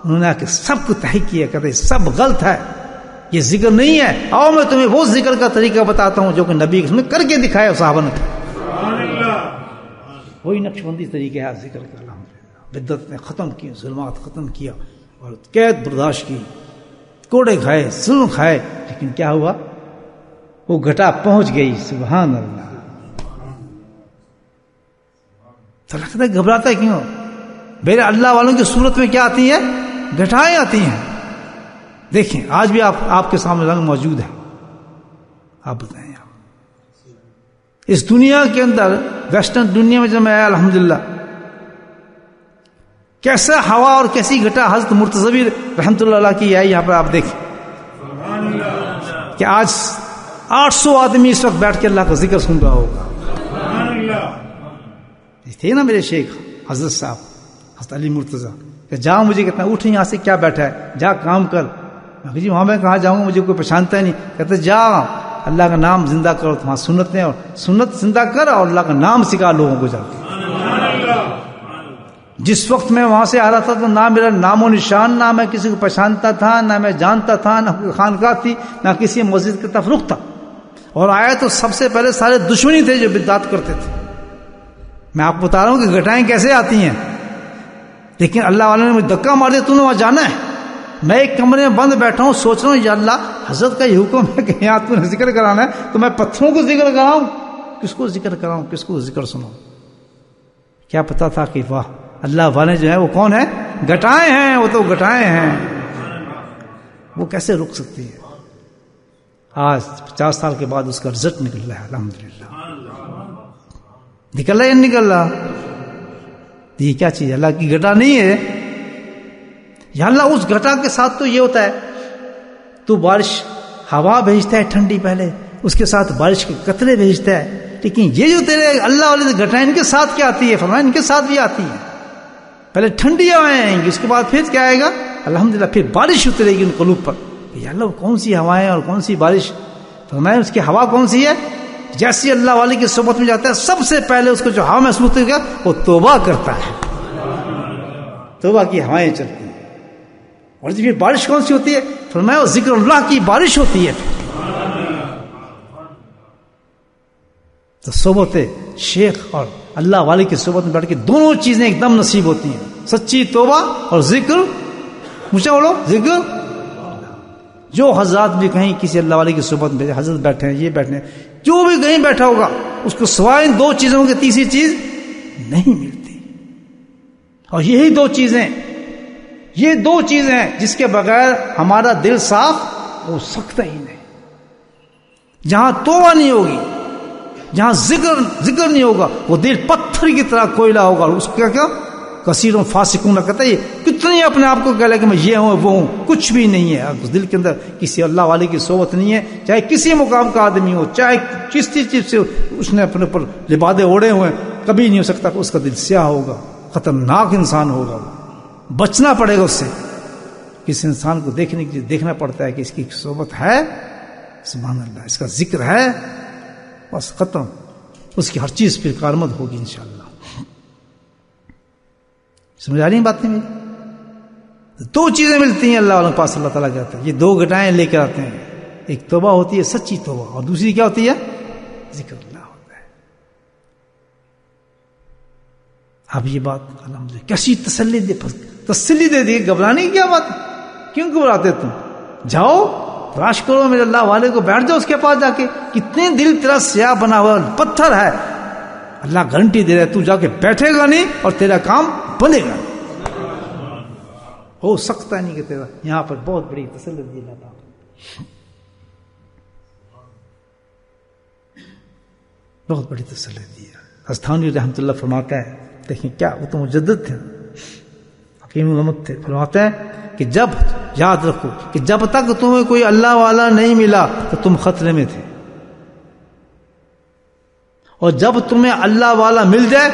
انہوں نے آ کے سب کو تحقیق کیا، کہتے سب غلط ہے، یہ ذکر نہیں ہے. آؤ میں تمہیں وہ ذکر کا طریقہ بتاتا ہوں جو کہ نبی نے کر کے دکھایا صحابہ نے. وہی نقشبندی طریقہ ہے ذکر کا. بدعت نے ختم کی، ظلمات ختم کیا، اور قید برداشت کی، کوڑے کھائے، ظلم کھائے، لیکن کیا ہوا؟ وہ گھٹا پہنچ گئی. سبحان اللہ. تو لگتا ہے گھبراتا ہے کیوں؟ میرے اللہ والوں کی صورت میں کیا آتی ہیں؟ گھٹائیں آتی ہیں. دیکھیں آج بھی آپ کے سامنے رنگ موجود ہے. آپ بتائیں اس دنیا کے اندر ویسٹرن دنیا میں جب میں آیا الحمدللہ، کیسا ہوا اور کیسی گھٹا حضرت مرتضوی رحمۃ اللہ علیہ کی آئی. یہاں پر آپ دیکھیں کہ آج 800 آدمی اس وقت بیٹھ کے اللہ کا ذکر سن رہا ہوگا. تھے نا میرے شیخ حضرت صاحب حضرت علی مرتضیٰ کہ جاؤ، مجھے کہتا ہے اٹھ یہاں سے، کیا بیٹھا ہے، جا کام کر. جی وہاں میں کہاں جاؤں گا، مجھے کوئی پہچانتا ہی نہیں. کہتے جا اللہ کا نام زندہ کرو، تمہارا سنتیں اور سنت زندہ کر اور اللہ کا نام سکھا لوگوں کو جا کے. جس وقت میں وہاں سے آ رہا تھا تو نہ میرا نام و نشان، نہ میں کسی کو پہچانتا تھا، نہ میں جانتا تھا، نہ خانقاہ تھی، نہ کسی مسجد کا تفرق تھا. اور آیا تو سب سے پہلے سارے دشمنی تھے جو بدعت کرتے تھے. میں آپ کو بتا رہا ہوں کہ گھٹائیں کیسے آتی ہیں، لیکن اللہ والے نے مجھے دھکا مار دیا، تو نے وہاں جانا ہے. میں ایک کمرے میں بند بیٹھا ہوں، سوچ رہا ہوں یا اللہ حضرت کا یہ حکم ہے کہ یہاں تو نے ذکر کرانا ہے، تو میں پتھروں کو ذکر کراؤں، کس کو ذکر کراؤں، کس کو ذکر سناؤں. کیا پتا تھا کہ واہ اللہ والے جو ہیں وہ کون ہیں، گھٹائیں ہیں. وہ تو گھٹائیں ہیں، وہ کیسے رک سکتی ہے. آج 50 سال کے بعد اس کا رزلٹ نکل رہا ہے الحمدللہ. نکل رہا ہے یا نکل رہا؟ یہ کیا چیز ہے؟ اللہ کی گھٹا نہیں ہے یا اللہ اس گھٹا کے ساتھ تو یہ ہوتا ہے، تو بارش ہوا بھیجتا ہے ٹھنڈی، پہلے اس کے ساتھ بارش کے قطرے بھیجتا ہے. لیکن یہ جو تیرے اللہ والے گھٹائیں ان کے ساتھ کیا آتی ہے؟ فرمایا ان کے ساتھ بھی آتی ہے. پہلے ٹھنڈی ہوائیں آئیں گی، اس کے بعد پھر کیا آئے گا؟ الحمدللہ پھر بارش اترے گی ان قلوب پر. یا اللہ کون سی ہوائیں اور کون سی بارش؟ فرمایا اس کی ہوا کون سی ہے؟ جیسی اللہ والے کی صحبت میں جاتا ہے سب سے پہلے اس کو جو ہوا محسوس ہوتی ہے وہ توبہ کرتا ہے، توبہ کی ہوائیں چلتی ہیں. اور پھر بارش کون سی ہوتی ہے؟ فرمایا وہ ذکر اللہ کی بارش ہوتی ہے. تو صحبت شیخ اور اللہ والے کی صحبت میں بیٹھ کے دونوں چیزیں ایک دم نصیب ہوتی ہیں، سچی توبہ اور ذکر. مجھے بولو ذکر. جو حضرات بھی کہیں کسی اللہ والے کی صحبت میں حضرت بیٹھے ہیں، یہ بیٹھے ہیں، جو بھی کہیں بیٹھا ہوگا اس کو سوائے ان 2 چیزوں کی تیسری چیز نہیں ملتی. اور یہی 2 چیزیں، یہ 2 چیزیں ہیں جس کے بغیر ہمارا دل صاف ہو سکتا ہی نہیں. جہاں توبہ نہیں ہوگی، جہاں ذکر نہیں ہوگا، وہ دل پتھر کی طرح کوئلہ ہوگا. اس کا کیا کثیروں فاسقوں نہ کہتا ہے کتنی اپنے آپ کو کہہ لے کہ میں یہ ہوں وہ ہوں، کچھ بھی نہیں ہے. اس دل کے اندر کسی اللہ والے کی صحبت نہیں ہے، چاہے کسی مقام کا آدمی ہو، چاہے کس چیز سے اس نے اپنے اوپر لبادے اوڑے ہوئے، کبھی نہیں ہو سکتا کہ اس کا دل سیاہ ہوگا. خطرناک انسان ہوگا، بچنا پڑے گا اس سے. کس انسان کو دیکھنے کے لیے دیکھنا پڑتا ہے کہ اس کی صحبت ہے، سبحان اللہ، اس کا ذکر ہے، بس ختم. اس کی ہر چیز پھر کارآمد ہوگی انشاءاللہ. سمجھ آ رہی ہیں باتیں میری؟ 2 چیزیں ملتی ہیں اللہ والوں کے پاس. اللہ تعالیٰ کہتا ہے یہ 2 گھٹائیں لے کر آتے ہیں. ایک توبہ ہوتی ہے سچی توبہ، اور دوسری کیا ہوتی ہے؟ ذکر اللہ ہوتا ہے. اب یہ بات الحمدللہ کیسی تسلی دے دی. گھبرانے کی کیا بات؟ کیوں گھبراتے تم؟ جاؤ تلاش کرو میرے اللہ والے کو، بیٹھ جاؤ اس کے پاس جا کے. کتنے دل تیرا سیاہ بنا ہوا پتھر ہے، اللہ گارنٹی دے رہا ہے تو جا کے بیٹھے گا نہیں اور تیرا کام بنے گا. ہو سکتا نہیں کہ تیرا یہاں پر بہت بڑی تسلی دی اللہ تعالیٰ، بہت بڑی تسلی دی ہے. استھانی رحمۃ اللہ فرماتا ہے، دیکھیں کیا وہ تو مجدد تھے، حکیم الامت تھے. فرماتے ہیں کہ جب یاد رکھو کہ جب تک تمہیں کوئی اللہ والا نہیں ملا تو تم خطرے میں تھے، اور جب تمہیں اللہ والا مل جائے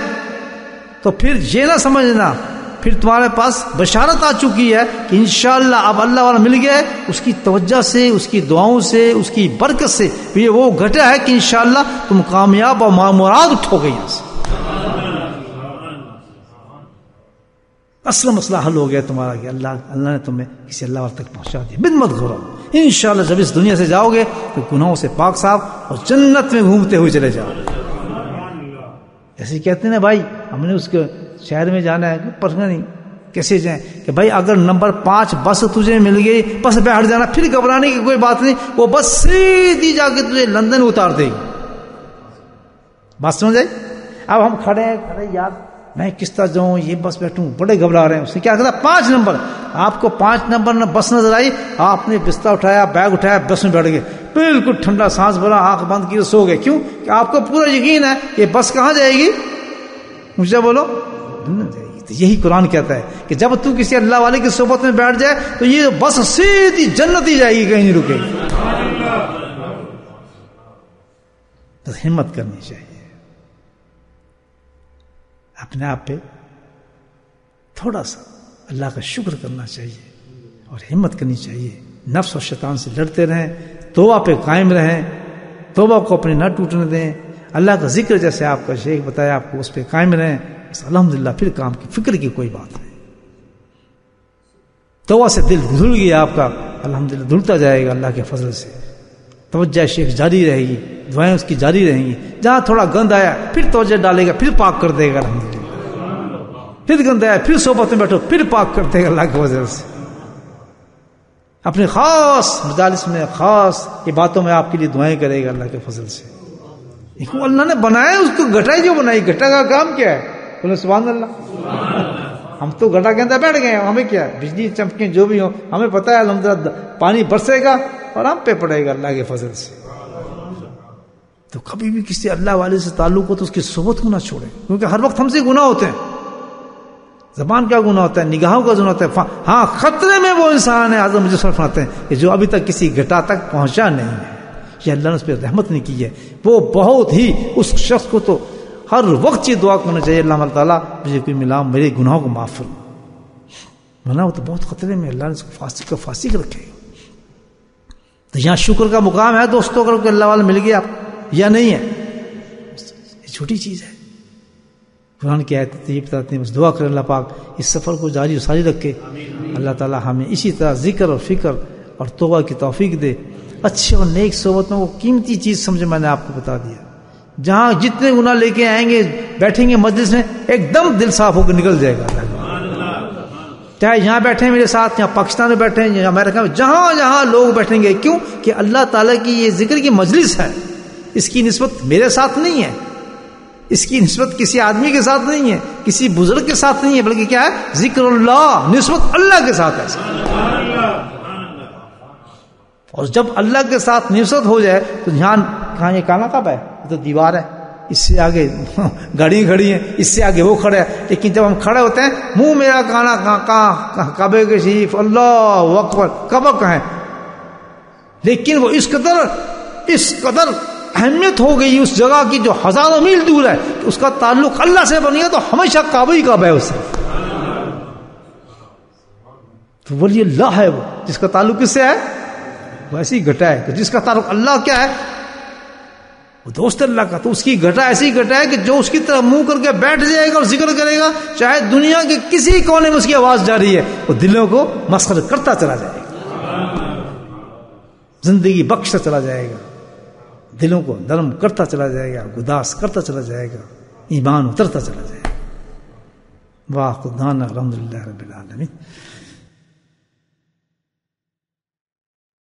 تو پھر یہ نہ سمجھنا پھر تمہارے پاس بشارت آ چکی ہے کہ انشاءاللہ اب اللہ والا مل گیا ہے. اس کی توجہ سے، اس کی دعاؤں سے، اس کی برکت سے یہ وہ گھٹا ہے کہ انشاءاللہ تم کامیاب اور مراد اٹھو گے. یہاں سے اصل مسئلہ حل ہو گیا تمہارا کہ اللہ نے تمہیں کسی اللہ والے تک پہنچا دیا. بدمت گھورو انشاءاللہ جب اس دنیا سے جاؤ گے تو گناہوں سے پاک صاف اور جنت میں گھومتے ہوئے چلے جاؤ. ایسے کہتے ہیں نا بھائی ہم نے اس کے شہر میں جانا ہے، پڑھنا نہیں کیسے جائیں کہ بھائی اگر نمبر 5 بس تجھے مل گئی بس بیٹھ جانا، پھر گھبرانے کی کوئی بات نہیں، وہ بس سیدھی جا کے تجھے لندن اتار دے گی. بات سمجھ آئی؟ اب ہم کھڑے ہیں یار میں کس طرح جاؤں، یہ بس بیٹھوں، بڑے گھبرا رہے ہیں. اس نے کیا کہا 5 نمبر، آپ کو 5 نمبر بس نظر آئی، آپ نے بستر اٹھایا، بیگ اٹھایا، بس میں بیٹھ گئے. بالکل ٹھنڈا سانس بھرا, آنکھ بند کی سو گئے. کیوں؟ کہ آپ کو پورا یقین ہے یہ بس کہاں جائے گی, مجھے بولو جنت جائے گی. تو یہی قرآن کہتا ہے کہ جب تو کسی اللہ والے کی صحبت میں بیٹھ جائے تو یہ بس سیدھی جنت ہی جائے گی, کہیں نہیں رکے گی. تو ہمت کرنی چاہیے, اپنے آپ پہ تھوڑا سا اللہ کا شکر کرنا چاہیے اور ہمت کرنی چاہیے. نفس اور شیطان سے لڑتے رہیں, توبہ پہ قائم رہیں, توبہ کو اپنی نہ ٹوٹنے دیں. اللہ کا ذکر جیسے آپ کا شیخ بتایا آپ کو اس پہ قائم رہیں. الحمدللہ پھر کام کی فکر کی کوئی بات نہیں. توبہ سے دل دھل گیا آپ کا, الحمدللہ دھلتا جائے گا اللہ کے فضل سے. توجہ شیخ جاری رہے گی, دعائیں اس کی جاری رہیں گی. جہاں تھوڑا گند آیا پھر توجہ ڈالے گا, پھر پاک کر دے گا الحمدللہ. پھر گند آیا پھر صحبت میں بیٹھو, پھر پاک کر دے گا اللہ کے فضل سے. اپنے خاص مجالس میں خاص یہ باتوں میں آپ کے لیے دعائیں کرے گا اللہ کے فضل سے. اللہ نے بنایا اس کو, گھٹا جو بنائی, گھٹا کا کام کیا ہے؟ بولے سبحان اللہ. ہم تو گھٹا کے اندر بیٹھ گئے ہیں, ہمیں کیا, بجلی چمکیں جو بھی ہو ہمیں پتہ ہے الحمدللہ پانی برسے گا اور ہم پہ پڑے گا اللہ کے فضل سے. تو کبھی بھی کسی اللہ والے سے تعلق ہو تو اس کی صحبت کو نہ چھوڑے, کیونکہ ہر وقت ہم سے گناہ ہوتے ہیں. زبان کا گناہ ہوتا ہے, نگاہوں کا گناہ ہوتا ہے. ہاں خطرے میں وہ انسان ہے, حضرت مجھے فرماتے ہیں کہ جو ابھی تک کسی گھٹا تک پہنچا نہیں ہے, یہ اللہ نے اس پہ رحمت نہیں کی ہے. وہ بہت ہی اس شخص کو تو ہر وقت یہ دعا کرنا چاہیے, اللہ تعالیٰ مجھے کوئی ملا میرے گناہوں کو معاف فرما. ورنہ وہ تو بہت خطرے میں, اللہ نے اس کو فاسق رکھے. تو یہاں شکر کا مقام ہے دوستوں, اگر اللہ والا مل گیا یا نہیں ہے, یہ چھوٹی چیز ہے. قرآن کی آیت یہ بتاتے ہیں, بس دعا کریں اللہ پاک اس سفر کو جاری و ساری رکھے. اللہ تعالیٰ ہمیں اسی طرح ذکر اور فکر اور توبہ کی توفیق دے. اچھے اور نیک صحبت میں وہ قیمتی چیز سمجھے, میں نے آپ کو بتا دیا. جہاں جتنے گناہ لے کے آئیں گے بیٹھیں گے مجلس میں, ایک دم دل صاف ہو کے نکل جائے گا. چاہے یہاں بیٹھے میرے ساتھ, یہاں پاکستان میں بیٹھے ہیں, امریکہ میں, جہاں جہاں لوگ بیٹھیں گے. کیوں کہ اللہ تعالیٰ کی یہ ذکر کی مجلس ہے. اس کی نسبت میرے ساتھ نہیں ہے, اس کی نسبت کسی آدمی کے ساتھ نہیں ہے, کسی بزرگ کے ساتھ نہیں ہے, بلکہ کیا ہے, ذکر اللہ, نسبت اللہ کے ساتھ ہے. اور جب اللہ کے ساتھ نسبت ہو جائے تو یہاں کہاں, یہ کانا کب ہے, تو دیوار ہے, اس سے آگے گاڑیاں کھڑی ہیں, اس سے آگے وہ کھڑے ہیں. لیکن جب ہم کھڑے ہوتے ہیں, منہ میرا کانا کہاں, کعبے کے شریف, اللہ اکبر, کعبہ کہاں ہے. لیکن وہ اس قدر اہمیت ہو گئی اس جگہ کی جو ہزاروں میل دور ہے, اس کا تعلق اللہ سے بن گیا تو ہمیشہ کعبہ ہی کعبہ ہے اس سے. تو ولی اللہ ہے وہ, جس کا تعلق کس سے ہے, وہ ایسی گھٹا ہے. تو جس کا تعلق اللہ کیا ہے, وہ دوست اللہ کا. تو اس کی گھٹا ایسی گھٹا ہے کہ جو اس کی طرف منہ کر کے بیٹھ جائے گا اور ذکر کرے گا, چاہے دنیا کے کسی کونے میں اس کی آواز جاری ہے, وہ دلوں کو مسخر کرتا چلا جائے گا, زندگی بخشتا چلا جائے گا, دلوں کو نرم کرتا چلا جائے گا, گداس کرتا چلا جائے گا, ایمان اترتا چلا جائے گا. واہ خدانا الحمدللہ رب العالمین.